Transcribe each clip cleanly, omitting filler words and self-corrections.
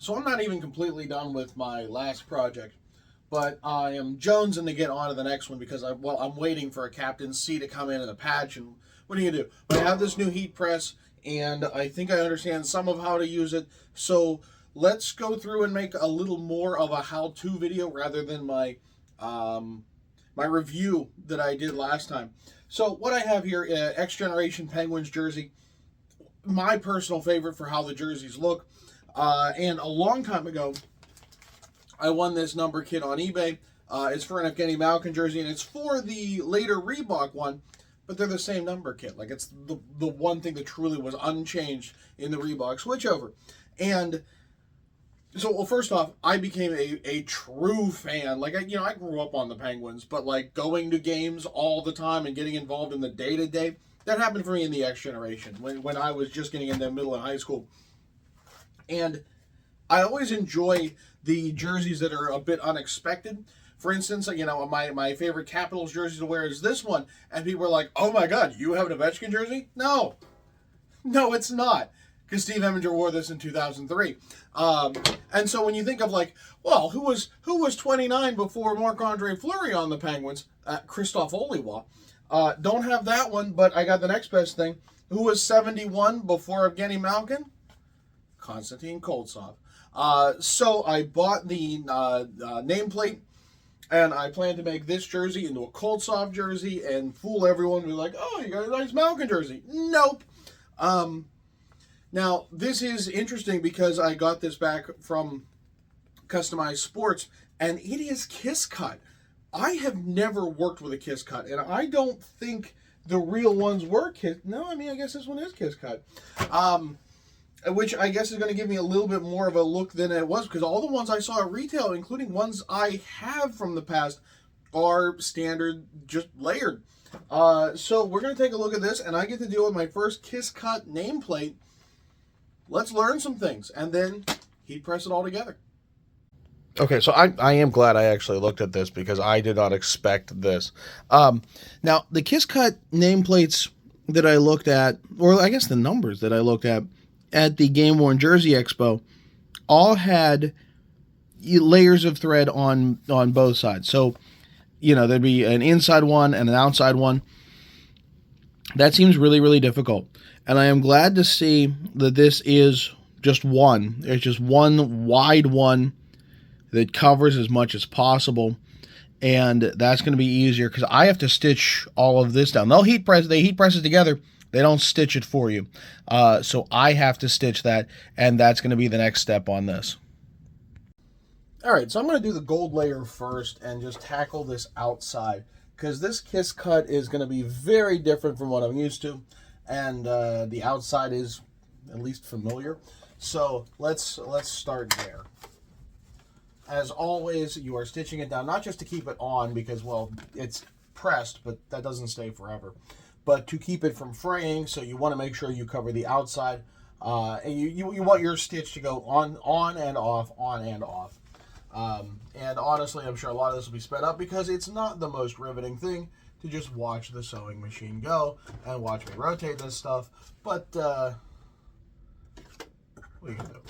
So I'm not even completely done with my last project, but I am jonesing to get on to the next one because I'm waiting for a Captain C to come in a patch. And what are you gonna do? But I have this new heat press, and I think I understand some of how to use it. So let's go through and make a little more of a how-to video rather than my review that I did last time. So what I have here, X Generation Penguins jersey, my personal favorite for how the jerseys look. And a long time ago, I won this number kit on eBay. It's for an Evgeny Malkin jersey, and it's for the later Reebok one, but they're the same number kit. Like, it's the one thing that truly was unchanged in the Reebok switchover. And so, well, first off, I became a true fan. Like, I grew up on the Penguins, but like going to games all the time and getting involved in the day-to-day, that happened for me in the X generation when I was just getting into middle and high school. And I always enjoy the jerseys that are a bit unexpected. For instance, my favorite Capitals jersey to wear is this one, and people are like, "Oh my God, you have an Ovechkin jersey?" No, it's not, because Steve Eminger wore this in 2003. And so when you think of like, well, who was 29 before Marc-Andre Fleury on the Penguins? Christophe Oliwa. Don't have that one, but I got the next best thing. Who was 71 before Evgeny Malkin? Konstantin Koltsov. So I bought the nameplate, and I plan to make this jersey into a Koltsov jersey and fool everyone and be like, "Oh, you got a nice Malkin jersey." Nope. Now, this is interesting because I got this back from Customized Sports, and it is Kiss Cut. I have never worked with a Kiss Cut, and I don't think the real ones were Kiss. No, I guess this one is Kiss Cut. Which I guess is going to give me a little bit more of a look than it was, because all the ones I saw at retail, including ones I have from the past, are standard, just layered. So we're going to take a look at this, and I get to deal with my first Kiss Cut nameplate. Let's learn some things, and then heat press it all together. Okay, so I am glad I actually looked at this because I did not expect this. Now, the Kiss Cut nameplates that I looked at, or I guess the numbers that I looked at the Game Worn Jersey Expo, all had layers of thread on both sides. So, there'd be an inside one and an outside one. That seems really, really difficult. And I am glad to see that this is just one. It's just one wide one that covers as much as possible. And that's going to be easier because I have to stitch all of this down. They heat press it together. They don't stitch it for you. So I have to stitch that, and that's going to be the next step on this. All right, so I'm going to do the gold layer first and just tackle this outside, because this Kiss Cut is going to be very different from what I'm used to, and the outside is at least familiar. So let's start there. As always, you are stitching it down, not just to keep it on because, well, it's pressed, but that doesn't stay forever, but to keep it from fraying. So you want to make sure you cover the outside, and you want your stitch to go on and off, on and off. And honestly, I'm sure a lot of this will be sped up because it's not the most riveting thing to just watch the sewing machine go and watch me rotate this stuff. But what are you gonna do?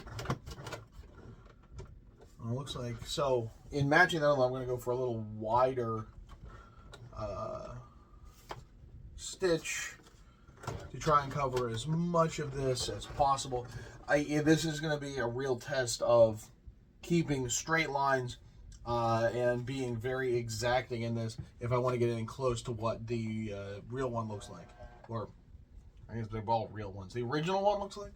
Well, it looks like, so in matching that, I'm going to go for a little wider stitch to try and cover as much of this as possible. This is going to be a real test of keeping straight lines and being very exacting in this if I want to get in close to what the real one looks like. Or, I guess they're all real ones. The original one looks like.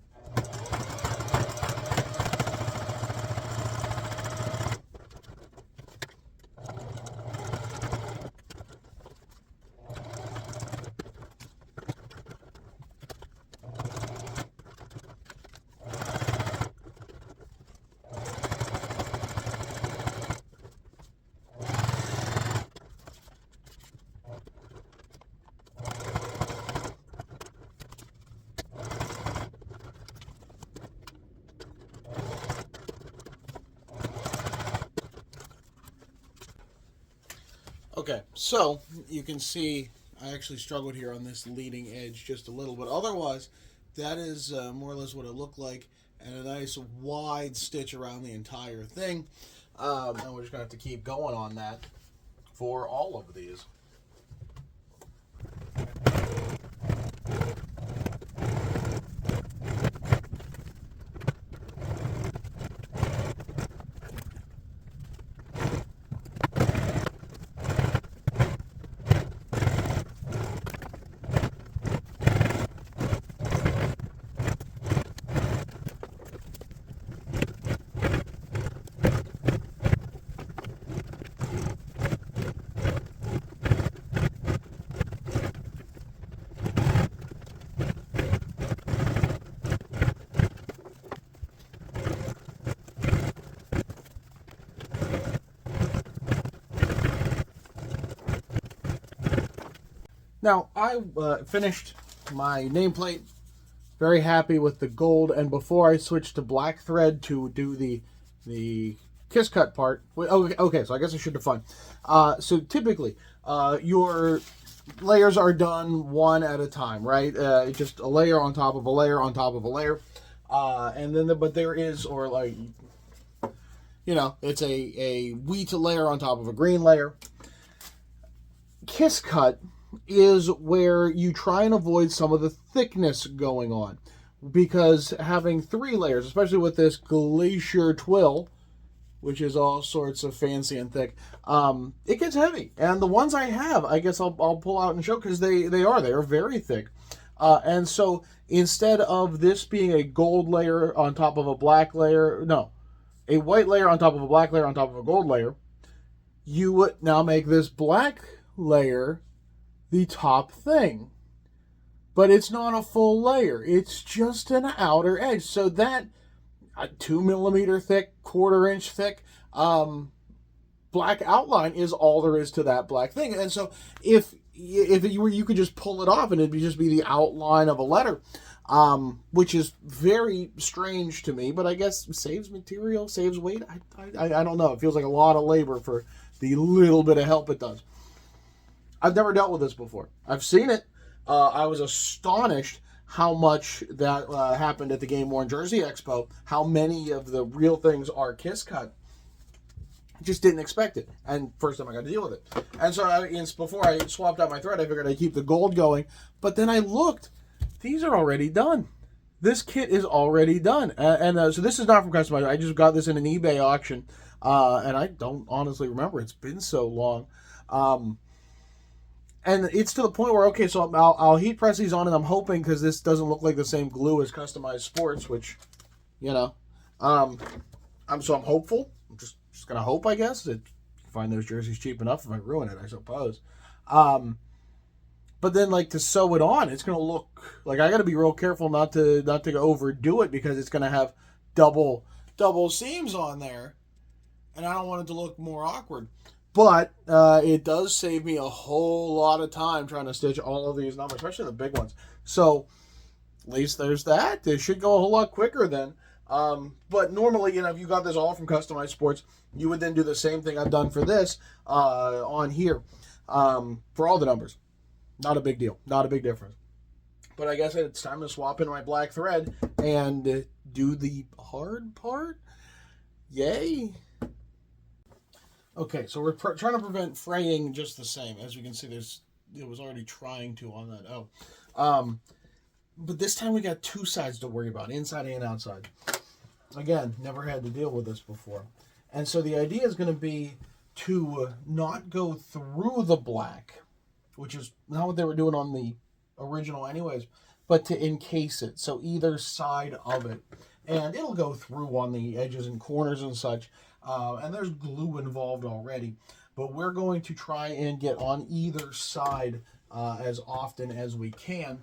Okay, so you can see I actually struggled here on this leading edge just a little bit. Otherwise, that is more or less what it looked like. and a nice wide stitch around the entire thing. And we're just going to have to keep going on that for all of these. Now, I finished my nameplate. Very happy with the gold, and before I switched to black thread to do the kiss cut part. Okay, so I guess I should define. So typically, your layers are done one at a time, right? Just a layer on top of a layer on top of a layer, and then but there is, or like, it's a wheat layer on top of a green layer. Kiss cut is where you try and avoid some of the thickness going on, because having 3 layers, especially with this glacier twill, which is all sorts of fancy and thick, it gets heavy. And the ones I have, I guess I'll pull out and show, because they are very thick. And so instead of this being a gold layer on top of a black layer, no, a white layer on top of a black layer on top of a gold layer, you would now make this black layer the top thing. But it's not a full layer. It's just an outer edge. So that 2 millimeter thick, 1/4 inch thick black outline is all there is to that black thing. And so if you were, you could just pull it off and it'd just be the outline of a letter, which is very strange to me. But I guess saves material, saves weight. I don't know. It feels like a lot of labor for the little bit of help it does. I've never dealt with this before. I've seen it. I was astonished how much that happened at the Game Worn Jersey Expo, how many of the real things are kiss cut. Just didn't expect it. And first time I got to deal with it. And so before I swapped out my thread, I figured I'd keep the gold going. But then I looked. These are already done. This kit is already done. So this is not from Customized. I just got this in an eBay auction. And I don't honestly remember. It's been so long. And it's to the point where, okay, so I'll heat press these on, and I'm hoping, because this doesn't look like the same glue as Customized Sports, which, I'm hopeful. I'm just gonna hope, I guess, that find those jerseys cheap enough if I ruin it, I suppose. But then, like, to sew it on, it's gonna look like I got to be real careful not to overdo it, because it's gonna have double seams on there, and I don't want it to look more awkward. But it does save me a whole lot of time trying to stitch all of these numbers, especially the big ones. So at least there's that. It should go a whole lot quicker then. But normally, if you got this all from Customized Sports, you would then do the same thing I've done for this on here for all the numbers. Not a big deal. Not a big difference. But I guess it's time to swap in my black thread and do the hard part. Yay. Okay, so we're trying to prevent fraying just the same. As you can see, it was already trying to on that. But this time we got 2 sides to worry about, inside and outside. Again, never had to deal with this before. And so the idea is going to be to not go through the black, which is not what they were doing on the original anyways, but to encase it, so either side of it. And it'll go through on the edges and corners and such. And there's glue involved already. But we're going to try and get on either side as often as we can.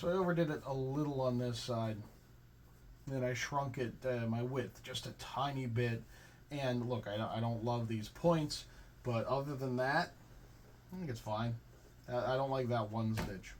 So I overdid it a little on this side. Then I shrunk it, my width, just a tiny bit. And look, I don't love these points, but other than that, I think it's fine. I don't like that one stitch.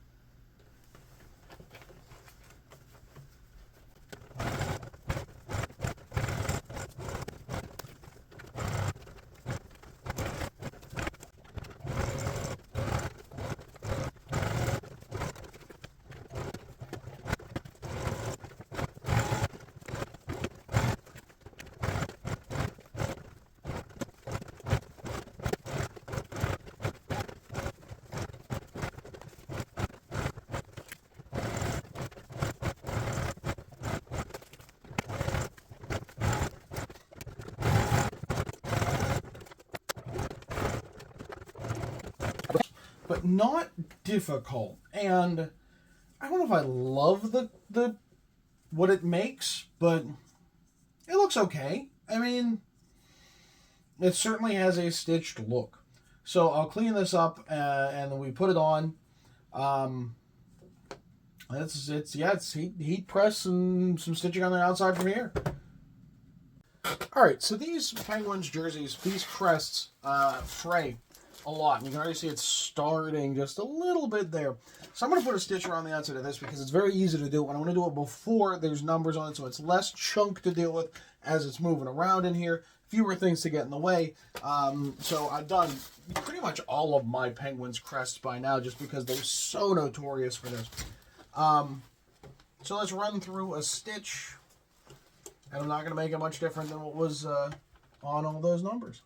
But not difficult. And I don't know if I love the what it makes, but it looks okay. I mean, it certainly has a stitched look. So I'll clean this up and then we put it on. It's heat press and some stitching on the outside from here. All right, so these Penguins jerseys, these crests fray a lot. And you can already see it's starting just a little bit there. So I'm going to put a stitch around the outside of this because it's very easy to do. And I want to do it before there's numbers on it, so it's less chunk to deal with as it's moving around in here. Fewer things to get in the way. So I've done pretty much all of my Penguins crests by now just because they're so notorious for this. So let's run through a stitch. And I'm not going to make it much different than what was on all those numbers.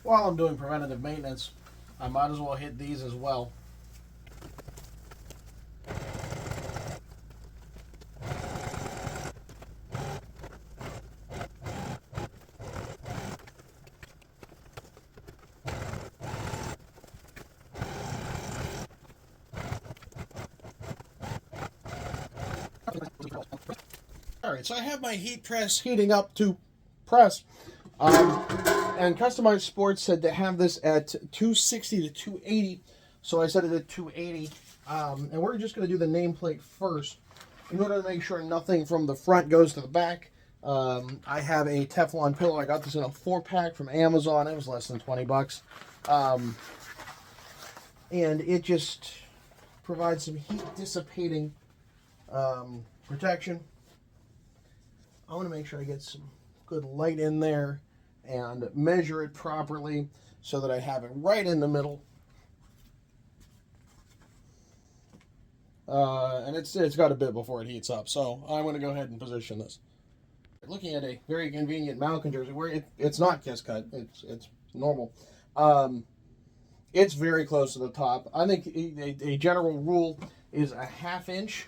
While I'm doing preventative maintenance, I might as well hit these as well. Alright, so I have my heat press heating up to press. And Customized Sports said to have this at 260 to 280. So I set it at 280. And we're just going to do the nameplate first in order to make sure nothing from the front goes to the back. I have a Teflon pillow. I got this in a 4-pack from Amazon. It was less than 20 bucks. And it just provides some heat dissipating protection. I want to make sure I get some good light in there and measure it properly so that I have it right in the middle. And it's got a bit before it heats up, so I'm going to go ahead and position this. Looking at a very convenient Malkin jersey where it's not kiss cut, it's normal. It's very close to the top. I think a general rule is a 1/2 inch.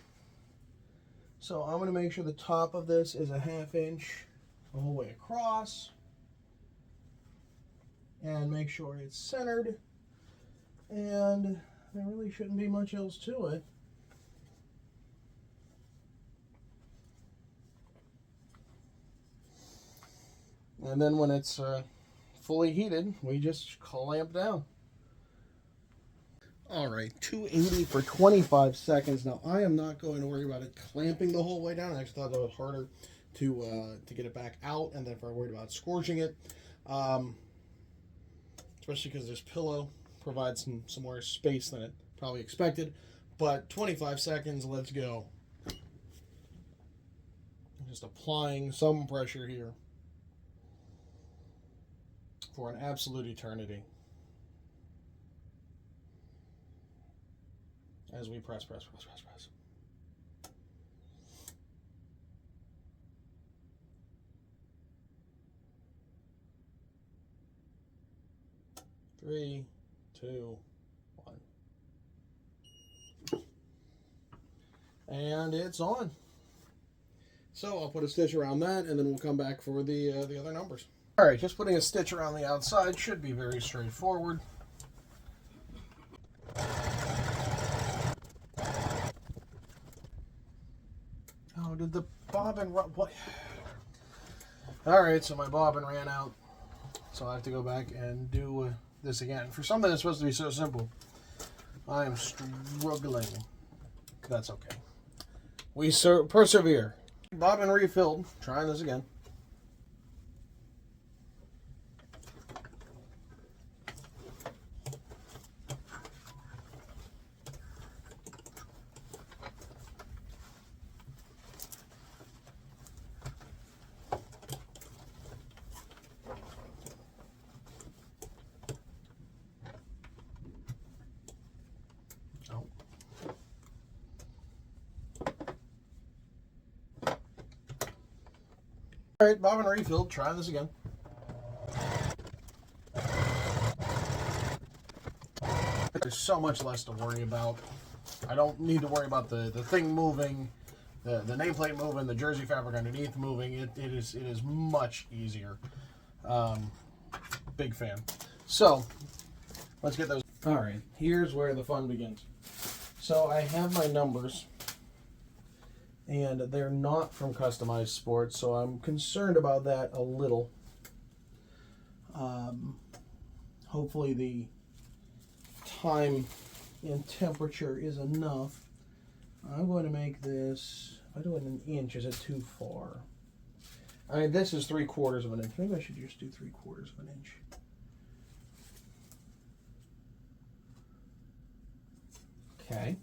So I'm going to make sure the top of this is a 1/2 inch the whole way across. And make sure it's centered. And there really shouldn't be much else to it. And then when it's fully heated, we just clamp down. All right, 280 for 25 seconds. Now, I am not going to worry about it clamping the whole way down. I actually thought that was harder to get it back out, and then if I worried about scorching it, especially because this pillow provides some more space than it probably expected. But 25 seconds, let's go. Just applying some pressure here for an absolute eternity. As we press. 3, 2, 1. And it's on. So I'll put a stitch around that, and then we'll come back for the other numbers. All right, just putting a stitch around the outside should be very straightforward. Oh, did the bobbin run? What? All right, so my bobbin ran out, so I have to go back and do this again. For something that's supposed to be so simple, I am struggling. That's okay. We persevere. Bobbin refilled. Trying this again. All right, bobbin refilled. Try this again. There's so much less to worry about. I don't need to worry about the thing moving, the nameplate moving, the jersey fabric underneath moving. It is much easier. Big fan. So let's get those. All right, here's where the fun begins. So I have my numbers, and they're not from Customized Sports, so I'm concerned about that a little. Hopefully the time and temperature is enough. I'm going to make this, if I do it in an inch, is it too far? I mean, this is 3/4 of an inch. Maybe I should just do 3/4 of an inch. Okay.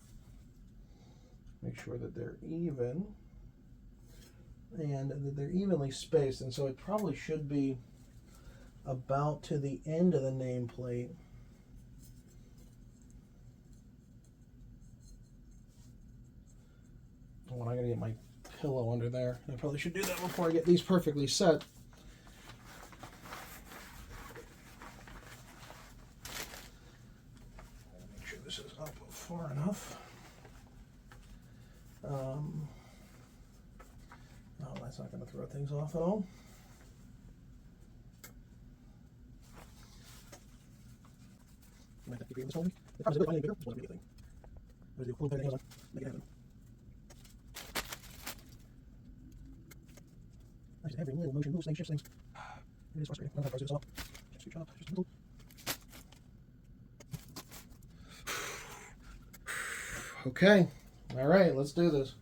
Make sure that they're even and that they're evenly spaced, and so it probably should be about to the end of the nameplate. Oh, I gotta get my pillow under there. I probably should do that before I get these perfectly set. Make sure this is up far enough. No, that's not going to throw things off at all. I might have to keep this holding. The problem is, if I need bigger, this wasn't a thing. I'm going to do cool things on. Make it happen. Nice, every little motion moves things, shifts things. It is frustrating. I'm going to do this all. Just scooch up, just a little. Okay. All right, let's do this.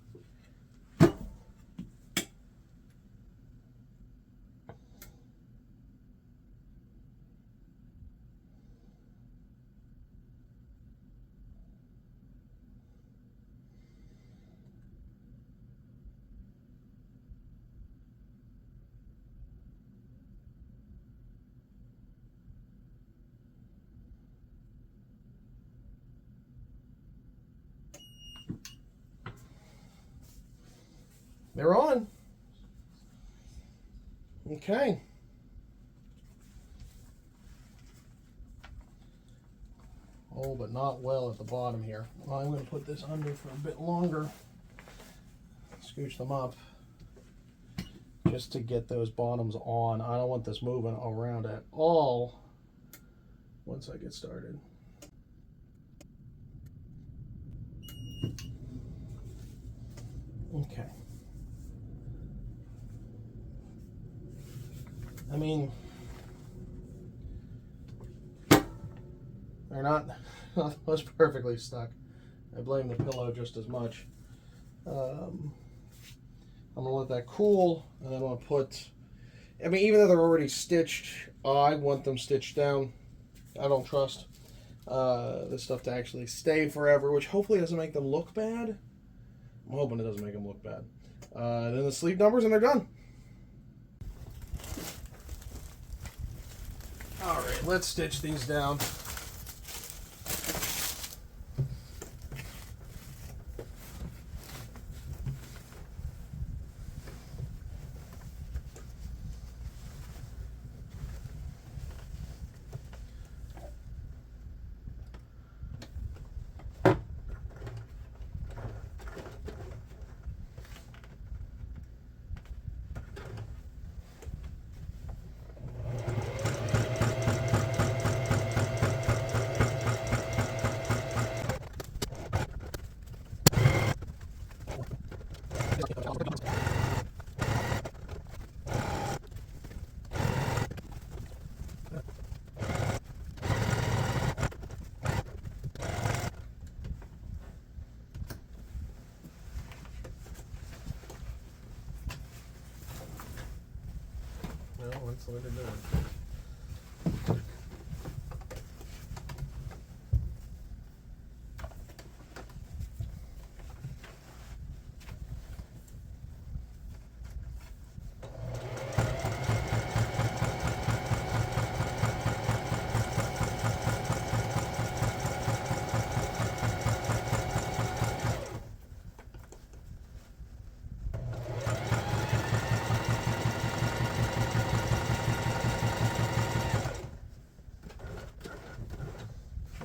They're on. Okay. Oh, but not well at the bottom here. Well, I'm going to put this under for a bit longer. Scooch them up just to get those bottoms on. I don't want this moving around at all once I get started. Okay. I mean, they're not most perfectly stuck. I blame the pillow just as much. I'm going to let that cool, and then I'm going to put, I mean, even though they're already stitched, I want them stitched down. I don't trust this stuff to actually stay forever, which hopefully doesn't make them look bad. I'm hoping it doesn't make them look bad. Then the sleeve numbers, and they're done. All right, let's stitch these down. That's the way to do it.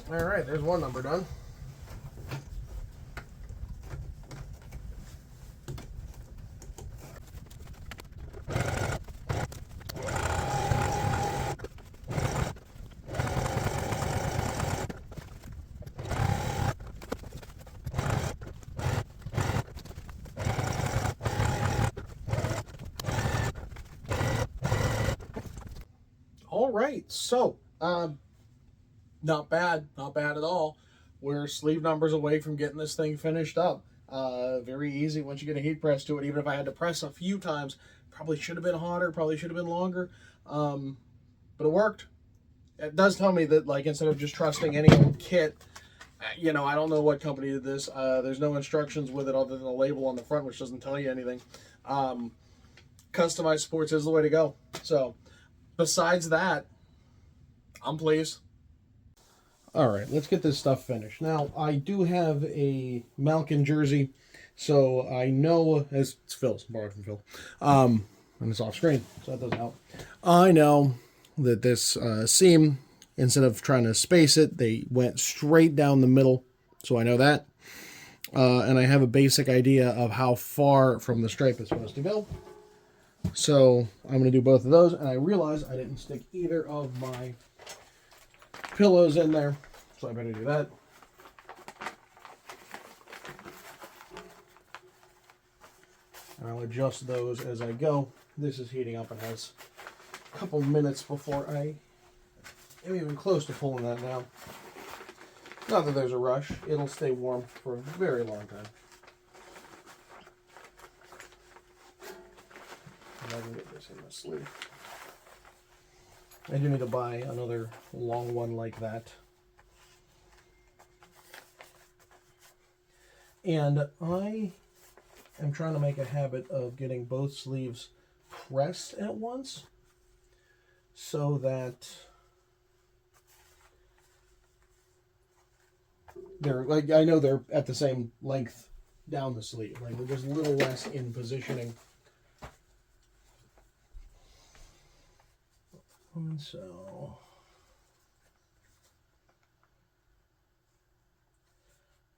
All right, there's one number done. All right, so not bad at all. We're sleeve numbers away from getting this thing finished up. Very easy once you get a heat press to it. Even if I had to press a few times, probably should have been hotter, probably should have been longer, but it worked. It does tell me that, like, instead of just trusting any old kit, you know, I don't know what company did this. There's no instructions with it other than a label on the front, which doesn't tell you anything. Customized sports is the way to go. So, besides that, I'm pleased. All right, let's get this stuff finished. Now, I do have a Malkin jersey, so I know, as it's Phil's, borrowed from Phil, and it's off screen, so that doesn't help. I know that this seam, instead of trying to space it, they went straight down the middle, so I know that. And I have a basic idea of how far from the stripe it's supposed to go. So I'm going to do both of those, and I realize I didn't stick either of my pillows in there, so I better do that. And I'll adjust those as I go. This is heating up and has a couple minutes before I am even close to pulling that down. Not that there's a rush. It'll stay warm for a very long time. And I can get this in the sleeve. I do need to buy another long one like that. And I am trying to make a habit of getting both sleeves pressed at once so that they're, like, I know they're at the same length down the sleeve. Like, they're just a little less in positioning. And so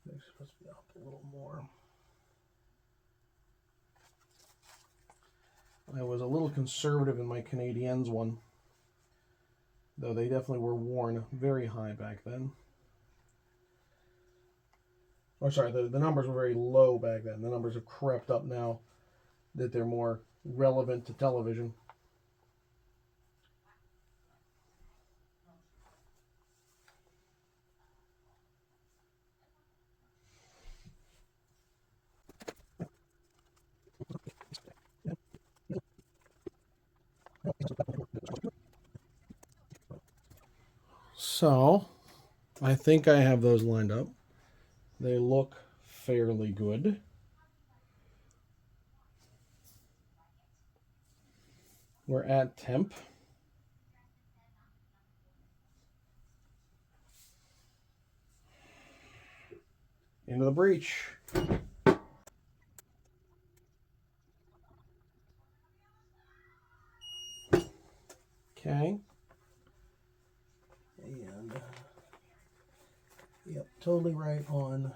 they're supposed to be up a little more. I was a little conservative in my Canadiens one, though they definitely were worn very high back then. Or sorry, the numbers were very low back then. The numbers have crept up now that they're more relevant to television. So, I think I have those lined up. They look fairly good. We're at temp. Into the breech. Okay. And, yep, totally right on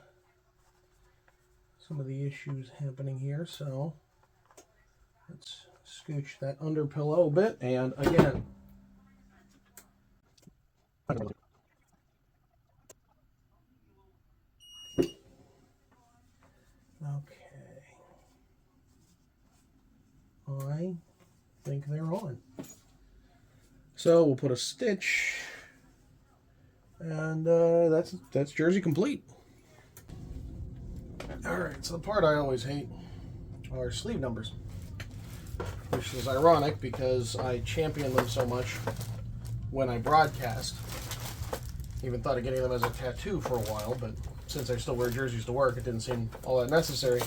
some of the issues happening here. So, let's scooch that under pillow a bit. And again, okay. I think they're on. So we'll put a stitch, and that's jersey complete. All right. So the part I always hate are sleeve numbers. which is ironic because I champion them so much when I broadcast. Even thought of getting them as a tattoo for a while, but since I still wear jerseys to work, it didn't seem all that necessary.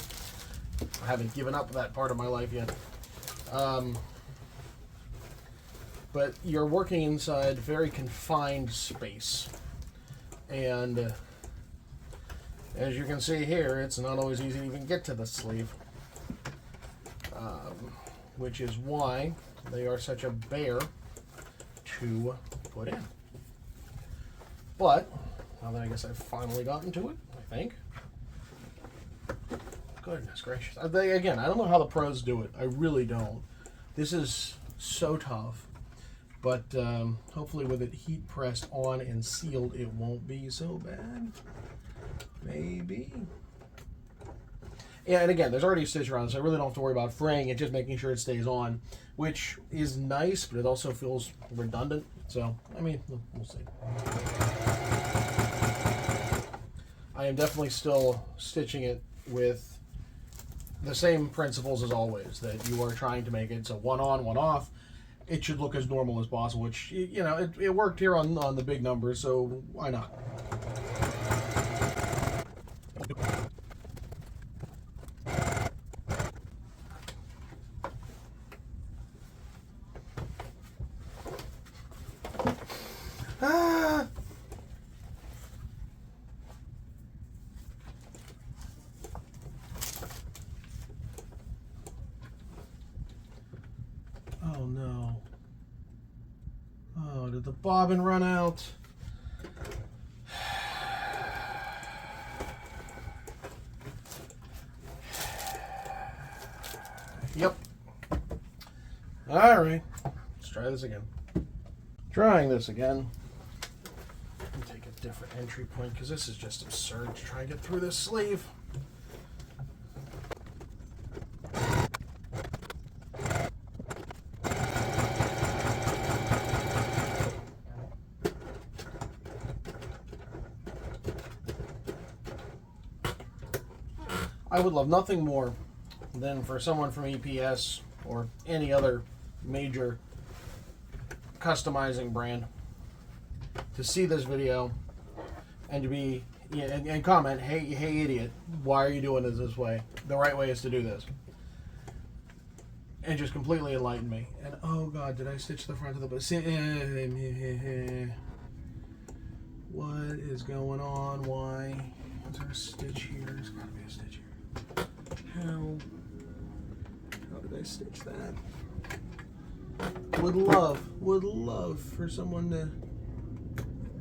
I haven't given up that part of my life yet. But you're working inside very confined space. And as you can see here, it's not always easy to even get to the sleeve. Which is why they are such a bear to put in. But, now that I guess I've finally gotten to it, I think. Goodness gracious. Again, I don't know how the pros do it. I really don't. This is so tough. But hopefully with it heat pressed on and sealed, it won't be so bad. Maybe. Yeah, and again, there's already a stitch around, so I really don't have to worry about fraying it, just making sure it stays on, which is nice, but it also feels redundant. So, I mean, we'll see. I am definitely still stitching it with the same principles as always, that you are trying to make it so one on, one off. It should look as normal as possible, which, you know, it worked here on the big numbers, so why not? Ah! Oh no. Oh, did the bobbin run out? Yep. Alright. Let's try this again. Trying this again. Take a different entry point because this is just absurd to try and get through this sleeve. I would love nothing more than for someone from EPS or any other major customizing brand to see this video and to be and comment, hey idiot, why are you doing this way? The right way is to do this. And just completely enlighten me. And oh god, did I stitch the front of the book? What is going on? Why? Is there a stitch here? There's gotta be a stitch here. How did I stitch that? Would love for someone to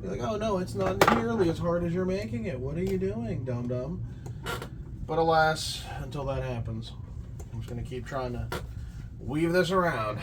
be like, oh no, it's not nearly as hard as you're making it. What are you doing, dum-dum? But alas, until that happens, I'm just going to keep trying to weave this around.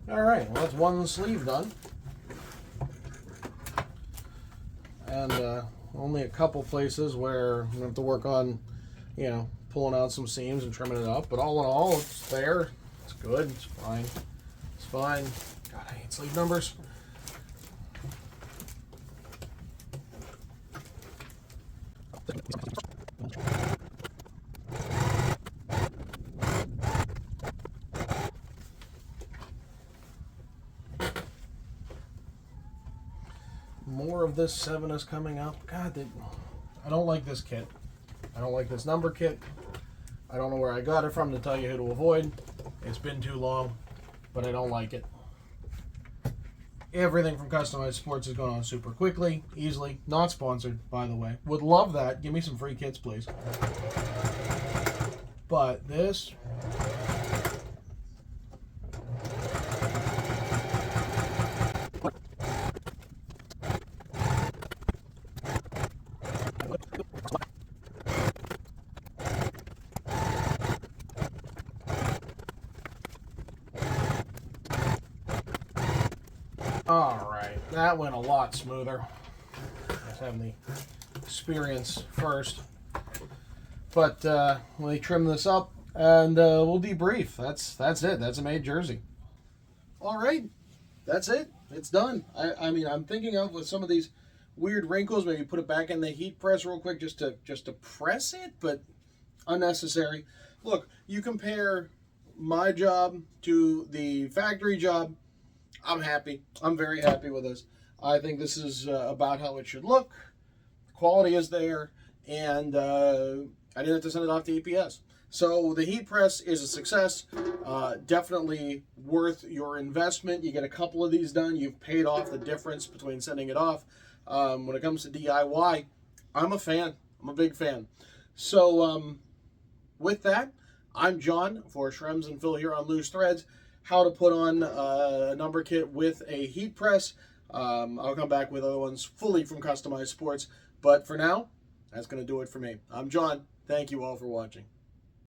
Alright, well that's one sleeve done. And only a couple places where I'm going to have to work on, you know, pulling out some seams and trimming it up. But all in all, it's there. It's good. It's fine. It's fine. God, I hate sleeve numbers. More of this 7 is coming up. God, I don't like this kit. I don't like this number kit. I don't know where I got it from to tell you who to avoid. It's been too long, but I don't like it. Everything from Customized Sports is going on super quickly, easily. Not sponsored, by the way. Would love that. Give me some free kits, please. But this... All right, that went a lot smoother. Let's have the experience first. But let me trim this up, and we'll debrief. That's it. That's a made jersey. All right, that's it. It's done. I mean, I'm thinking of with some of these weird wrinkles, maybe put it back in the heat press real quick just to press it, but unnecessary. Look, you compare my job to the factory job. I'm happy. I'm very happy with this. I think this is about how it should look. Quality is there, and I didn't have to send it off to EPS. So the heat press is a success. Definitely worth your investment. You get a couple of these done, you've paid off the difference between sending it off. When it comes to DIY, I'm a fan. I'm a big fan. So with that, I'm John for Shrems and Phil here on Loose Threads. How to put on a number kit with a heat press. I'll come back with other ones fully from Customized Sports. But for now, that's going to do it for me. I'm John. Thank you all for watching.